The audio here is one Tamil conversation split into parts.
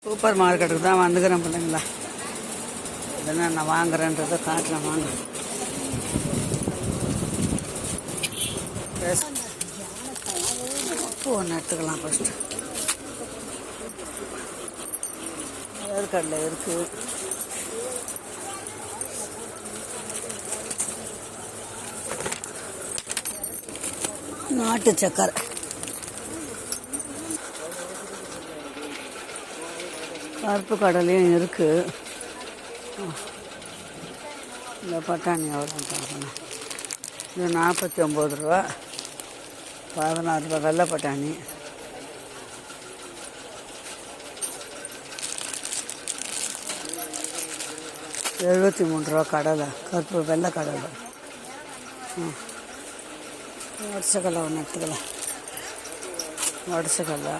சூப்பர் மார்க்கெட்டுக்கு தான் வந்துக்கிறேன் பிள்ளைங்களா. இதெல்லாம் நான் வாங்குறேன்றதை காட்டலாம் வாங்க. உப்பு ஒன்று எடுத்துக்கலாம் ஃபஸ்ட்டு. வேர்க்கடலை இருக்குது. நாட்டு சக்கரை, கருப்பு கடலையும் இருக்குது. இந்த பட்டாணி எவ்வளோ பார்க்கணும். இது 49 ரூபா, 16 ரூபா வெள்ளை பட்டாணி. ₹73 கடலை, கருப்பு வெள்ளை கடலை. உடச்சக்கடலை ஒன்று எடுத்துக்கலாம். உடச்சக்கடலை,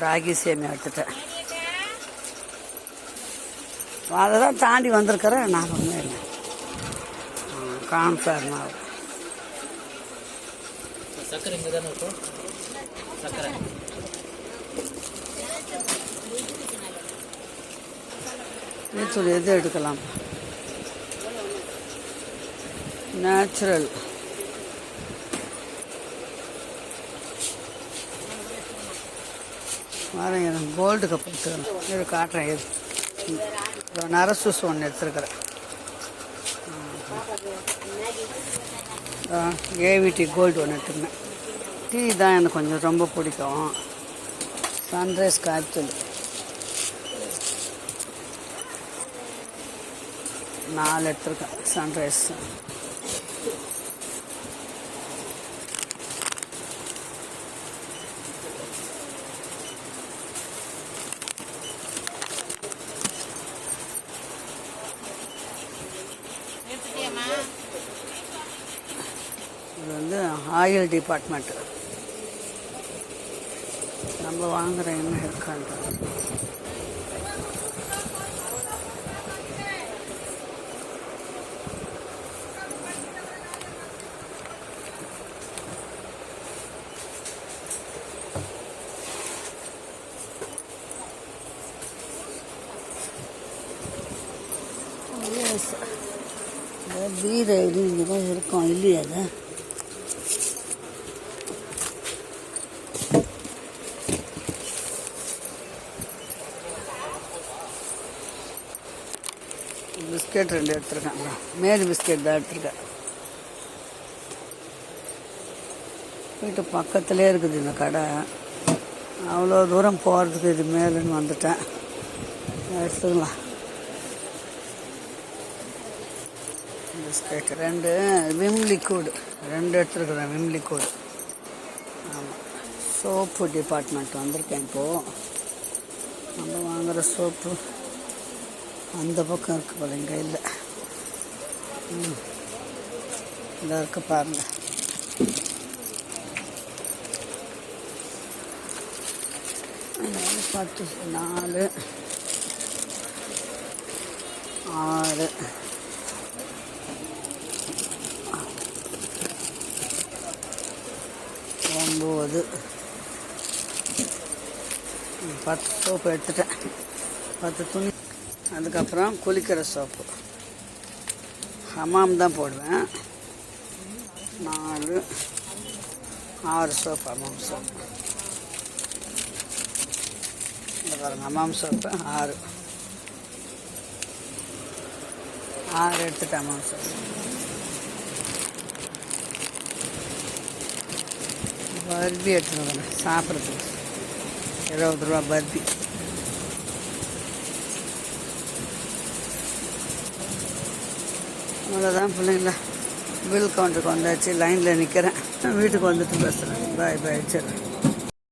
ராகி சேமியா எடுத்துட்டேன். அதை தான் தாண்டி வந்திருக்கிறேன். நான் ஒன்றும் இல்லை. கான்ஃபிளவர் மாவு, சக்கரை இங்கே தானே இருக்கும். சக்கரை நீச்சல் எது எடுக்கலாம்? நேச்சுரல் வரேன். எனக்கு கோல்டு கப் எடுத்துக்கிறேன். இது காட்டுறேன். இது நரசூஸ் ஒன்று எடுத்துருக்கிறேன். ஏவிடி கோல்டு ஒன்று எடுத்துக்கிறேன். டீ தான் எனக்கு கொஞ்சம் ரொம்ப பிடிக்கும். சன்ரைஸ் காய்ச்சல் 4 எடுத்துருக்கேன். சன்ரைஸ் இது வந்து ஆயில் டிபார்ட்மெண்ட்டு. நம்ம வாங்குகிற எண்ணெய் இருக்கான்ட்டு. பீரை இங்கே தான் இருக்கும் இல்லையா? அது பிஸ்கெட் 2 எடுத்துருக்கேன். மேரி பிஸ்கெட் தான் எடுத்துருக்கேன். வீட்டு பக்கத்துலேயே இருக்குது இந்த கடை. அவ்வளோ தூரம் போகிறதுக்கு இது மேலுன்னு வந்துட்டேன். எடுத்துக்கலாம். பிஸ்கெட் 2, விம் லிக்விட் 2 எடுத்துருக்குறேன். Vim liquid. ஆமாம், சோப்பு டிபார்ட்மெண்ட் வந்திருக்கேன். இப்போது நம்ம வாங்குகிற சோப்பு அந்த பக்கம் இருக்குது போல, இங்கே இல்லை. இதாக இருக்கு பாருங்கள். பத்து 4 6 9 10 சோப்பு எடுத்துட்டேன். 10 துணி. அதுக்கப்புறம் குளிக்கிற சோப்பு ஹமாம் தான் போடுவேன். 4 6 சோப்பு ஹமாம் சோப்பு. இந்த பாருங்கள், ஹமாம் சோப்பு 6 எடுத்துட்டேன். ஹமாம் சோப்பு. பர்பி எடுத்துன்னு சாப்பிட்றதுக்கு 20 ரூபா பர்பி. அவ்வளோதான் பிள்ளைங்களா. பில் கவுண்டருக்கு வந்தாச்சு. லைனில் நிற்கிறேன். வீட்டுக்கு வந்துட்டு பேசுகிறேன். பாய் பாய். சரி.